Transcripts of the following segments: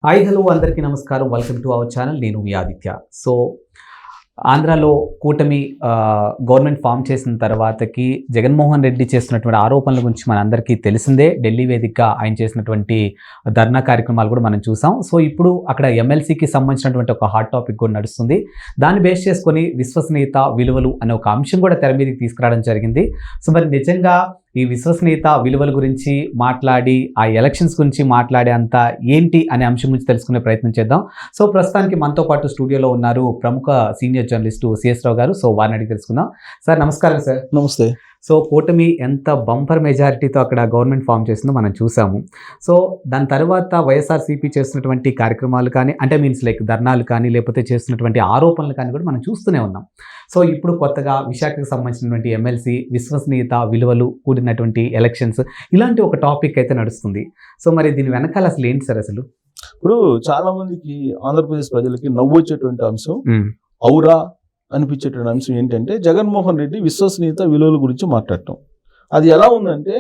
Hi hello అందరికీ నమస్కారం. Welcome to our channel. నేను మీ ఆదిత్య. సో ఆంధ్రాలో కూటమి గవర్నమెంట్ ఫామ్ చేసిన తర్వాతకి జగన్మోహన్ రెడ్డి చేస్తున్నటువంటి ఆరోపణల గురించి మనందరికీ తెలిసిందే. ఢిల్లీ వేదికగా ఆయన చేసినటువంటి ధర్నా కార్యక్రమాలు కూడా మనం చూసాం. సో ఇప్పుడు అక్కడ ఎమ్మెల్సీకి సంబంధించినటువంటి ఒక హాట్ టాపిక్ కూడా నడుస్తుంది. దాన్ని బేస్ చేసుకొని విశ్వసనీయత విలువలు అనే ఒక అంశం కూడా తెర మీదకి తీసుకురావడం జరిగింది. సో మరి నిజంగా ఈ విశ్వసనీయత విలువల గురించి మాట్లాడి ఆ ఎలక్షన్స్ గురించి మాట్లాడే అంత ఏంటి అనే అంశం గురించి తెలుసుకునే ప్రయత్నం చేద్దాం. సో ప్రస్తుతానికి మనతో పాటు స్టూడియోలో ఉన్నారు ప్రముఖ సీనియర్ జర్నలిస్టు సిఎస్ రావు గారు. సో వారిని అడిగి తెలుసుకుందాం. సార్ నమస్కారం. సార్ నమస్తే. సో కూటమి ఎంత బంపర్ మెజారిటీతో అక్కడ గవర్నమెంట్ ఫామ్ చేసిందో మనం చూసాము. సో దాని తర్వాత వైఎస్ఆర్సీపీ చేస్తున్నటువంటి కార్యక్రమాలు కానీ, అంటే మీన్స్ లైక్ ధర్నాలు కానీ, లేకపోతే చేస్తున్నటువంటి ఆరోపణలు కానీ కూడా మనం చూస్తూనే ఉన్నాం. సో ఇప్పుడు కొత్తగా విశాఖకు సంబంధించినటువంటి ఎమ్మెల్సీ విశ్వసనీయత విలువలు కూడినటువంటి ఎలక్షన్స్, ఇలాంటి ఒక టాపిక్ అయితే నడుస్తుంది. సో మరి దీని వెనకాల అసలు ఏంటి సార్? అసలు ఇప్పుడు చాలా మందికి ఆంధ్రప్రదేశ్ ప్రజలకి నవ్వు వచ్చేటువంటి అంశం, ఔరా అనిపించేటువంటి అంశం ఏంటంటే జగన్మోహన్ రెడ్డి విశ్వసనీయత విలువల గురించి మాట్లాడటం. అది ఎలా ఉందంటే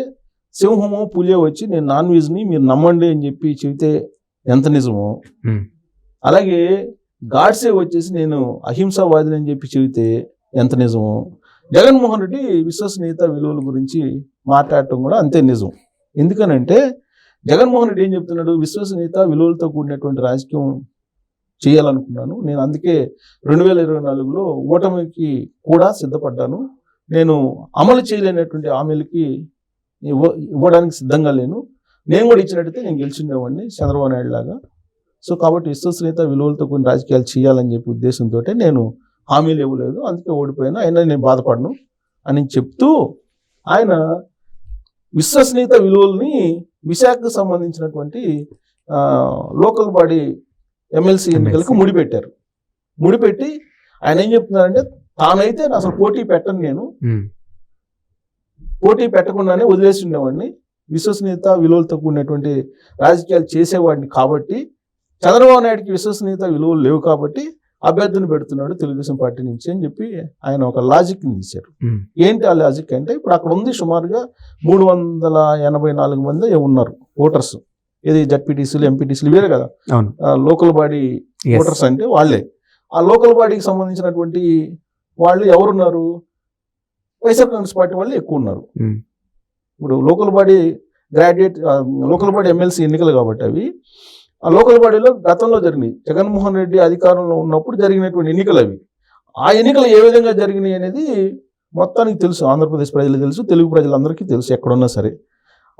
సింహమో పులియో వచ్చి నేను నాన్ వెజ్ని మీరు నమ్మండి అని చెప్పి చెబితే ఎంత నిజమో, అలాగే గాడ్సే వచ్చేసి నేను అహింసావాదిని అని చెప్పి చెబితే ఎంత నిజమో, జగన్మోహన్ రెడ్డి విశ్వసనీయత విలువల గురించి మాట్లాడటం కూడా అంతే నిజం. ఎందుకనంటే జగన్మోహన్ రెడ్డి ఏం చెప్తున్నాడు, విశ్వసనీయత విలువలతో కూడినటువంటి రాజకీయం చేయాలనుకున్నాను, నేను అందుకే 2024లో ఓటమికి కూడా సిద్ధపడ్డాను, నేను అమలు చేయలేనటువంటి హామీలకి ఇవ్వడానికి సిద్ధంగా లేను, నేను కూడా ఇచ్చినట్టయితే నేను గెలిచిండేవాడిని చంద్రబాబు నాయుడు లాగా. సో కాబట్టి విశ్వసనీయత విలువలతో కొన్ని రాజకీయాలు చేయాలని చెప్పి ఉద్దేశంతో నేను హామీలు ఇవ్వలేదు, అందుకే ఓడిపోయాను, అయినా నేను బాధపడను అని చెప్తూ ఆయన విశ్వసనీయత విలువల్ని విశాఖకు సంబంధించినటువంటి లోకల్ బాడీ ఎమ్మెల్సీ ఎన్నికలకు ముడిపెట్టారు. ముడిపెట్టి ఆయన ఏం చెప్తున్నారంటే తానైతే అసలు పోటీ పెట్టను, నేను పోటీ పెట్టకుండానే వదిలేసి ఉండేవాడిని, విశ్వసనీయత విలువలతో కూడినటువంటి రాజకీయాలు చేసేవాడిని, కాబట్టి చంద్రబాబు నాయుడికి విశ్వసనీయత విలువలు లేవు కాబట్టి అభ్యర్థిని పెడుతున్నాడు తెలుగుదేశం పార్టీ నుంచి అని చెప్పి ఆయన ఒక లాజిక్ని తీశారు. ఏంటి ఆ లాజిక్ అంటే, ఇప్పుడు అక్కడ ఉంది సుమారుగా 384 మంది ఉన్నారు ఓటర్స్. ఇది జడ్పీటీసీలు ఎంపీటీసీలు వేరే కదా, లోకల్ బాడీ ఓటర్స్ అంటే వాళ్ళే. ఆ లోకల్ బాడీకి సంబంధించినటువంటి వాళ్ళు ఎవరున్నారు, వైఎస్ఆర్ కాంగ్రెస్ పార్టీ వాళ్ళు ఎక్కువ ఉన్నారు. ఇప్పుడు local body local body MLC ఎన్నికలు కాబట్టి అవి ఆ లోకల్ బాడీలో గతంలో జరిగినాయి, జగన్మోహన్ రెడ్డి అధికారంలో ఉన్నప్పుడు జరిగినటువంటి ఎన్నికలు అవి. ఆ ఎన్నికలు ఏ విధంగా జరిగినాయి అనేది మొత్తానికి తెలుసు, ఆంధ్రప్రదేశ్ ప్రజలకు తెలుసు, తెలుగు ప్రజలందరికీ తెలుసు ఎక్కడున్నా సరే.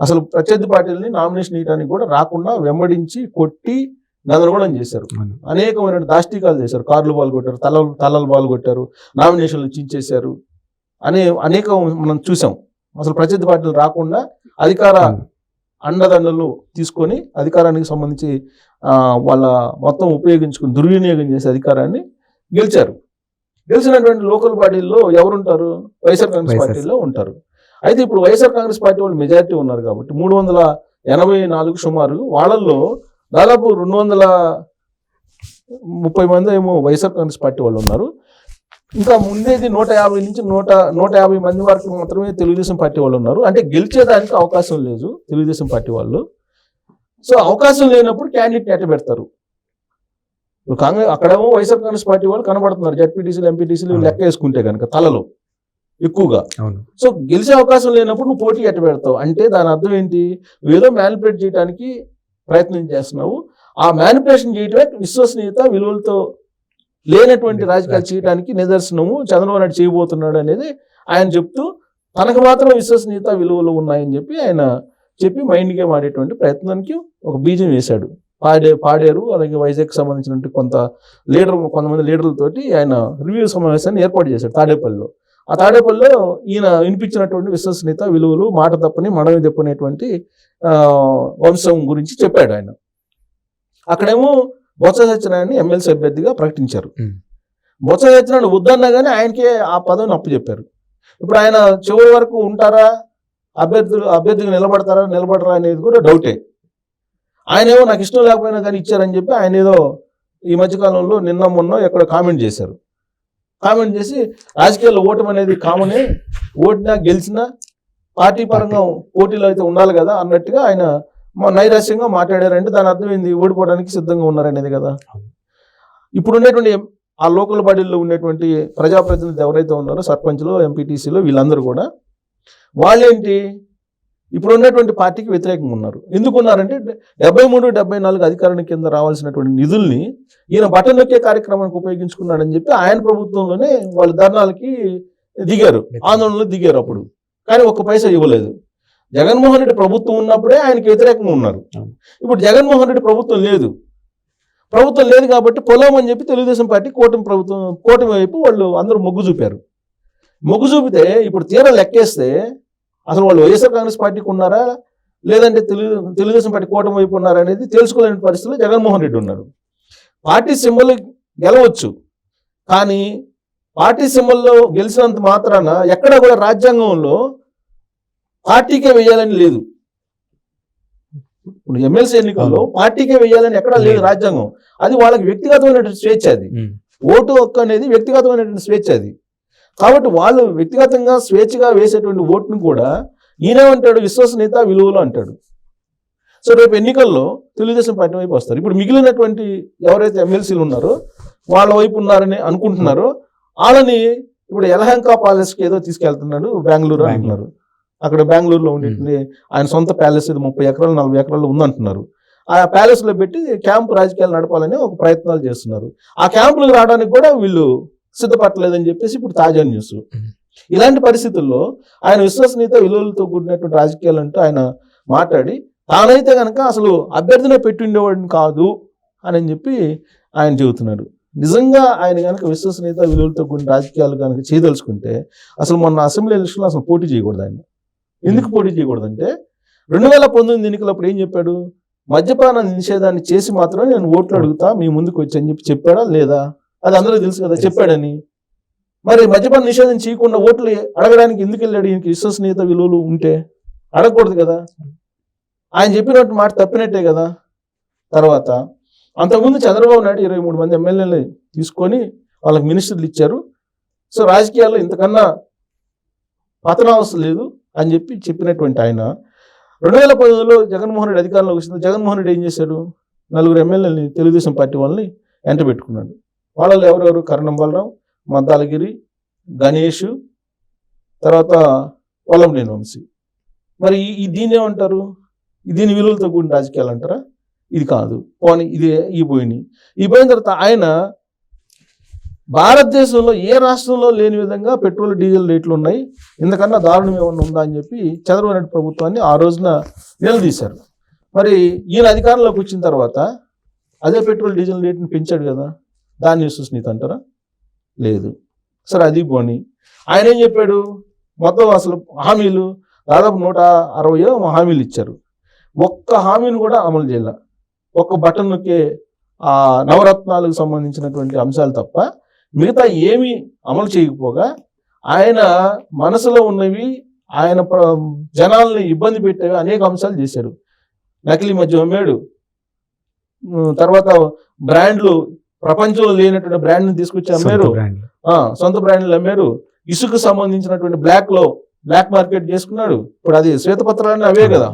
అసలు ప్రత్యర్థి పార్టీలని నామినేషన్ ఇవ్వడానికి కూడా రాకుండా వెంబడించి కొట్టి గందరగోళం చేశారు, అనేకమైన దాష్టికాలు చేశారు, కార్లు బాల్ కొట్టారు, తలలు బాల్ కొట్టారు, నామినేషన్లు చించేశారు, అనేక మనం చూసాం. అసలు ప్రత్యర్థి పార్టీలు రాకుండా అధికార అండదండలు తీసుకొని అధికారానికి సంబంధించి వాళ్ళ మొత్తం ఉపయోగించుకుని దుర్వినియోగం చేసే అధికారాన్ని గెలిచారు. గెలిచినటువంటి లోకల్ బాడీల్లో ఎవరుంటారు, వైఎస్ఆర్ కాంగ్రెస్ పార్టీలో ఉంటారు. అయితే ఇప్పుడు వైఎస్ఆర్ కాంగ్రెస్ పార్టీ వాళ్ళు మెజారిటీ ఉన్నారు కాబట్టి 384 సుమారు, వాళ్ళల్లో దాదాపు 230 మంది ఏమో వైఎస్ఆర్ కాంగ్రెస్ పార్టీ వాళ్ళు ఉన్నారు. ఇంకా ముందేది 150 నుంచి 150 మంది వరకు మాత్రమే తెలుగుదేశం పార్టీ వాళ్ళు ఉన్నారు. అంటే గెలిచేదానికి అవకాశం లేదు తెలుగుదేశం పార్టీ వాళ్ళు. సో అవకాశం లేనప్పుడు క్యాండిడేట్ ఎట్ట పెడతారు. ఇప్పుడు కాంగ్రెస్ అక్కడేమో వైఎస్ఆర్ కాంగ్రెస్ పార్టీ వాళ్ళు కనబడుతున్నారు, జడ్పీటీసీలు ఎంపీటీసీలు లెక్క వేసుకుంటే కనుక తలలో ఎక్కువగా. సో గెలిచే అవకాశం లేనప్పుడు నువ్వు పోటీ ఎట్ట పెడతావు అంటే దాని అర్థం ఏంటి, ఏదో మ్యానిపులేట్ చేయడానికి ప్రయత్నం చేస్తున్నావు. ఆ మ్యానిపులేషన్ చేయటమే విశ్వసనీయత విలువలతో లేనటువంటి రాజకీయాలు చేయడానికి నిదర్శనము చంద్రబాబు నాయుడు చేయబోతున్నాడు అనేది ఆయన చెప్తూ, తనకు మాత్రం విశ్వసనీయత విలువలు ఉన్నాయని చెప్పి ఆయన చెప్పి మైండ్ గేమ్ ఆడేటువంటి ప్రయత్నానికి ఒక బీజం వేశాడు. పాడేరు అలాగే వైజాగ్కి సంబంధించినటువంటి కొంతమంది లీడర్లతోటి ఆయన రివ్యూ సమావేశాన్ని ఏర్పాటు చేశాడు తాడేపల్లిలో. ఆ తాడేపల్లిలో ఈయన వినిపించినటువంటి విశ్వసనీయత విలువలు మాట తప్పని మనవి తప్పనేటువంటి వంశం గురించి చెప్పాడు ఆయన. అక్కడేమో బొత్స సత్యనారాయణ ఎమ్మెల్సీ అభ్యర్థిగా ప్రకటించారు. బొత్స సత్యనారాయణ వద్దన్నా కానీ ఆయనకే ఆ పదవిని అప్పచెప్పారు. ఇప్పుడు ఆయన చివరి వరకు ఉంటారా, అభ్యర్థిగా నిలబడరా అనేది కూడా డౌటే. ఆయన ఏమో నాకు ఇష్టం లేకపోయినా కానీ ఇచ్చారని చెప్పి ఆయన ఏదో ఈ మధ్యకాలంలో నిన్న మొన్న ఎక్కడ కామెంట్ చేశారు. కామెంట్ చేసి రాజకీయాల్లో ఓటమి అనేది కామనే, ఓటినా గెలిచినా పార్టీ పరంగా పోటీలో అయితే ఉండాలి కదా అన్నట్టుగా ఆయన నైరాశ్యంగా మాట్లాడారంటే దాని అర్థం ఏంది? ఓడిపోవడానికి సిద్ధంగా ఉన్నారనేది కదా. ఇప్పుడు ఉన్నటువంటి ఆ లోకల్ బాడీల్లో ఉన్నటువంటి ప్రజాప్రతినిధులు ఎవరైతే ఉన్నారో, సర్పంచ్లు, ఎంపీటీసీలు, వీళ్ళందరూ కూడా వాళ్ళేంటి ఇప్పుడు ఉన్నటువంటి పార్టీకి వ్యతిరేకంగా ఉన్నారు. ఎందుకు ఉన్నారంటే 73, 74 అధికారం కింద రావాల్సినటువంటి నిధుల్ని ఈయన బటన్ నొక్కే కార్యక్రమానికి ఉపయోగించుకున్నాడని చెప్పి ఆయన ప్రభుత్వంలోనే వాళ్ళు ధర్నాలకి దిగారు, ఆందోళనలు దిగారు అప్పుడు. కానీ ఒక్క పైసా ఇవ్వలేదు. జగన్మోహన్ రెడ్డి ప్రభుత్వం ఉన్నప్పుడే ఆయనకి వ్యతిరేకంగా ఉన్నారు. ఇప్పుడు జగన్మోహన్ రెడ్డి ప్రభుత్వం లేదు కాబట్టి పొలం అని చెప్పి తెలుగుదేశం పార్టీ కూటమి వైపు వాళ్ళు అందరూ మొగ్గు చూపారు. మొగ్గు చూపితే ఇప్పుడు తీరా లెక్కేస్తే అసలు వాళ్ళు వైఎస్ఆర్ కాంగ్రెస్ పార్టీకి ఉన్నారా లేదంటే తెలుగుదేశం పార్టీ కూటమి వైపు ఉన్నారా అనేది తెలుసుకోలేని పరిస్థితిలో జగన్మోహన్ రెడ్డి ఉన్నారు. పార్టీ సింబల్ గెలవచ్చు, కానీ పార్టీ సింబల్లో గెలిచినంత మాత్రాన ఎక్కడ కూడా రాజ్యాంగంలో పార్టీకే వేయాలని లేదు. ఇప్పుడు ఎమ్మెల్సీ ఎన్నికల్లో పార్టీకే వేయాలని ఎక్కడా లేదు రాజ్యాంగం. అది వాళ్ళకి వ్యక్తిగతమైనటువంటి స్వేచ్ఛ. అది ఓటు హక్కు అనేది వ్యక్తిగతమైనటువంటి స్వేచ్ఛ. అది కాబట్టి వాళ్ళు వ్యక్తిగతంగా స్వేచ్ఛగా వేసేటువంటి ఓటును కూడా ఈయనేమంటాడు, విశ్వసనీయత విలువలు అంటాడు. సో రేపు ఎన్నికల్లో తెలుగుదేశం పార్టీ వైపు వస్తారు. ఇప్పుడు మిగిలినటువంటి ఎవరైతే ఎమ్మెల్సీలు ఉన్నారో వాళ్ళ వైపు ఉన్నారని అనుకుంటున్నారో వాళ్ళని ఇప్పుడు యలహంక ప్యాలెస్కి ఏదో తీసుకెళ్తున్నాడు, బెంగళూరు అంటున్నారు. అక్కడ బెంగళూరులో ఉండేటువంటి ఆయన సొంత ప్యాలెస్, ఇది 30 ఎకరాలు 40 ఎకరాలు ఉందంటున్నారు. ఆ ప్యాలెస్ లో పెట్టి క్యాంపు రాజకీయాలు నడపాలని ఒక ప్రయత్నాలు చేస్తున్నారు. ఆ క్యాంపులకు రావడానికి కూడా వీళ్ళు సిద్ధపడలేదని చెప్పేసి ఇప్పుడు తాజా న్యూస్. ఇలాంటి పరిస్థితుల్లో ఆయన విశ్వసనీయత విలువలతో కూడినటువంటి రాజకీయాలు అంటూ ఆయన మాట్లాడి తానైతే కనుక అసలు అభ్యర్థినే పెట్టి ఉండేవాడిని కాదు అని చెప్పి ఆయన చెబుతున్నాడు. నిజంగా ఆయన కనుక విశ్వసనీయత విలువలతో కూడిన రాజకీయాలు కనుక చేయదలుచుకుంటే అసలు మొన్న అసెంబ్లీ ఎలక్షన్లో అసలు పోటీ చేయకూడదు. ఆయన ఎందుకు పోటీ చేయకూడదంటే 2019 ఎన్నికలప్పుడు ఏం చెప్పాడు, మద్యపాన నిషేధాన్ని చేసి మాత్రమే నేను ఓట్లు అడుగుతా మీ ముందుకు వచ్చి అని చెప్పి చెప్పాడా లేదా? అది అందరూ తెలుసు కదా చెప్పాడని. మరి మద్యపాన నిషేధం చేయకుండా ఓట్లు అడగడానికి ఎందుకు వెళ్ళాడు? ఈయనకి విశ్వసనీయత విలువలు ఉంటే అడగకూడదు కదా. ఆయన చెప్పినట్టు మాట తప్పినట్టే కదా. తర్వాత అంతకుముందు చంద్రబాబు నాయుడు 23 మంది ఎమ్మెల్యేలు తీసుకొని వాళ్ళకి మినిస్టర్లు ఇచ్చారు. సో రాజకీయాల్లో ఇంతకన్నా పతనావసరం లేదు అని చెప్పి చెప్పినటువంటి ఆయన 2019లో జగన్మోహన్ రెడ్డి అధికారంలోకి వచ్చింది. జగన్మోహన్ రెడ్డి ఏం చేశాడు, 4 ఎమ్మెల్యేలని తెలుగుదేశం పార్టీ వాళ్ళని ఎంట పెట్టుకున్నాడు. వాళ్ళలో ఎవరెవరు, కరణం బలరాం, మద్దాలగిరి, గణేష్, తర్వాత వల్లంనేని వంశీ. మరి దీన్ని ఏమంటారు? దీని విలువలతో కూడిన రాజకీయాలు అంటారా? ఇది కాదు. పోనీ ఈ పోయిన తర్వాత ఆయన భారతదేశంలో ఏ రాష్ట్రంలో లేని విధంగా పెట్రోల్ డీజిల్ రేట్లు ఉన్నాయి, ఇంతకన్నా దారుణం ఏమన్నా ఉందా అని చెప్పి చంద్రబాబు నాయుడు ప్రభుత్వాన్ని ఆ రోజున నిలదీశారు. మరి ఈయన అధికారంలోకి వచ్చిన తర్వాత అదే పెట్రోల్ డీజిల్ రేట్ని పెంచాడు కదా, దాన్ని విశ్వసనీయత అంటారా? లేదు. సరే అది పోనీ. ఆయన ఏం చెప్పాడు, మొత్తం అసలు హామీలు దాదాపు 160 హామీలు ఇచ్చారు. ఒక్క హామీని కూడా అమలు చేయాల. ఒక్క బటన్ నొక్కే ఆ నవరత్నాలకు సంబంధించినటువంటి అంశాలు తప్ప మిగతా ఏమీ అమలు చేయకపోగా ఆయన మనసులో ఉన్నవి, ఆయన జనాల్ని ఇబ్బంది పెట్టేవి అనేక అంశాలు చేశారు. నకిలీ మద్యం అమ్మాడు, తర్వాత బ్రాండ్లు ప్రపంచంలో లేనటువంటి బ్రాండ్ని తీసుకొచ్చి అమ్మారు, సొంత బ్రాండ్లు అమ్మారు. ఇసుకు సంబంధించినటువంటి బ్లాక్ మార్కెట్ చేసుకున్నాడు. ఇప్పుడు అది శ్వేతపత్రాలన్నీ అవే కదా.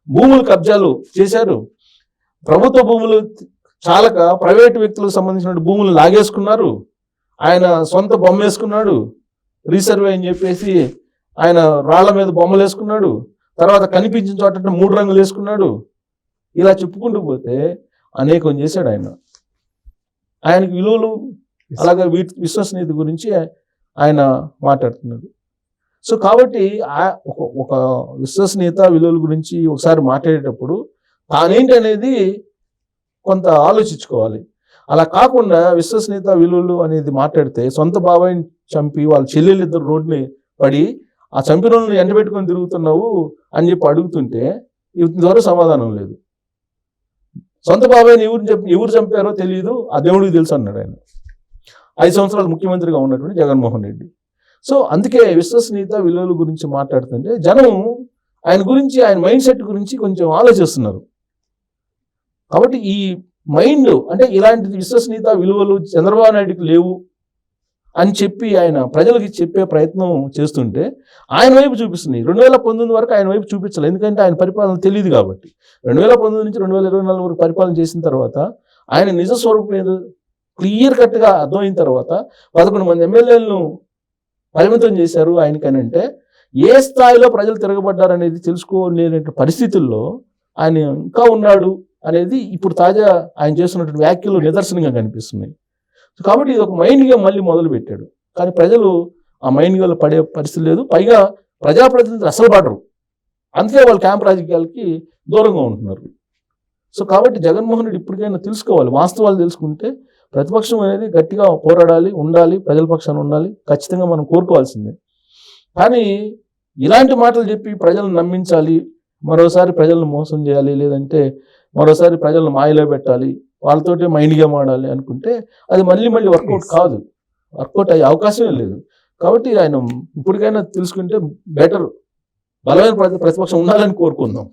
భూములు కబ్జాలు చేశారు. ప్రభుత్వ భూములు చాలక ప్రైవేటు వ్యక్తులకు సంబంధించిన భూములు లాగేసుకున్నారు. ఆయన సొంత బొమ్మ వేసుకున్నాడు, రీసర్వే అని చెప్పేసి ఆయన రాళ్ల మీద బొమ్మలు వేసుకున్నాడు. తర్వాత కనిపించిన చోట 3 రంగులు వేసుకున్నాడు. ఇలా చెప్పుకుంటూ పోతే అనేకం చేశాడు ఆయన. ఆయనకి విలువలు అలాగే విశ్వసనీయత గురించి ఆయన మాట్లాడుతున్నాడు. సో కాబట్టి ఒక విశ్వసనీయత విలువల గురించి ఒకసారి మాట్లాడేటప్పుడు తానేంటి అనేది కొంత ఆలోచించుకోవాలి. అలా కాకుండా విశ్వసనీయత విలువలు అనేది మాట్లాడితే సొంత బాబాయిని చంపి వాళ్ళ చెల్లెళ్ళిద్దరు రోడ్ని పడి ఆ చంపిన వాళ్ళని ఎండబెట్టుకొని తిరుగుతున్నావు అని చెప్పి అడుగుతుంటే ఇంతవరకు సమాధానం లేదు. సొంత బాబాయిని ఎవరు చంపారో తెలియదు, ఆ దేవుడికి తెలుసు అన్నాడు ఆయన. 5 సంవత్సరాలు ముఖ్యమంత్రిగా ఉన్నటువంటి జగన్మోహన్ రెడ్డి. సో అందుకే విశ్వసనీయత విలువల గురించి మాట్లాడుతుంటే జనం ఆయన గురించి, ఆయన మైండ్ సెట్ గురించి కొంచెం ఆలోచిస్తున్నారు. కాబట్టి ఈ మైండ్ అంటే ఇలాంటి విశ్వసనీయత విలువలు చంద్రబాబు నాయుడుకి లేవు అని చెప్పి ఆయన ప్రజలకి చెప్పే ప్రయత్నం చేస్తుంటే ఆయన వైపు చూపిస్తుంది. 2019 వరకు ఆయన వైపు చూపించాలి, ఎందుకంటే ఆయన పరిపాలన తెలియదు కాబట్టి. 2019 నుంచి 2024 వరకు పరిపాలన చేసిన తర్వాత ఆయన నిజ స్వరూపం ఏదో క్లియర్ కట్గా అర్థమైన తర్వాత 11 మంది ఎమ్మెల్యేలను పరిమితం చేశారు ఆయనకని అంటే ఏ స్థాయిలో ప్రజలు తిరగబడ్డారనేది తెలుసుకోలేని పరిస్థితుల్లో ఆయన ఇంకా ఉన్నాడు అనేది ఇప్పుడు తాజా ఆయన చేస్తున్నటువంటి వ్యాఖ్యలు నిదర్శనంగా కనిపిస్తున్నాయి. కాబట్టి ఇది ఒక మైండ్ గేమ్ మళ్ళీ మొదలు పెట్టాడు. కానీ ప్రజలు ఆ మైండ్ గేమ్లో పడే పరిస్థితి లేదు. పైగా ప్రజాప్రతినిధులు అసలు పడరు, అందుకే వాళ్ళు క్యాంప్ రాజకీయాలకి దూరంగా ఉంటున్నారు. సో కాబట్టి జగన్మోహన్ రెడ్డి ఇప్పటికైనా తెలుసుకోవాలి, వాస్తవాలు తెలుసుకుంటే ప్రతిపక్షం అనేది గట్టిగా పోరాడాలి, ఉండాలి, ప్రజల పక్షాన ఉండాలి, ఖచ్చితంగా మనం కోరుకోవాల్సిందే. కానీ ఇలాంటి మాటలు చెప్పి ప్రజలను నమ్మించాలి, మరోసారి ప్రజలను మోసం చేయాలి, లేదంటే మరోసారి ప్రజలను మాయలో పెట్టాలి, వాళ్ళతోటి మైండ్ గేమ్ ఆడాలి అనుకుంటే అది మళ్ళీ వర్కౌట్ కాదు, వర్కౌట్ అయ్యే అవకాశమే లేదు. కాబట్టి ఆయన ఇప్పటికైనా తెలుసుకుంటే బెటర్, బలమైన ప్రతిపక్షం ఉండాలని కోరుకుందాం.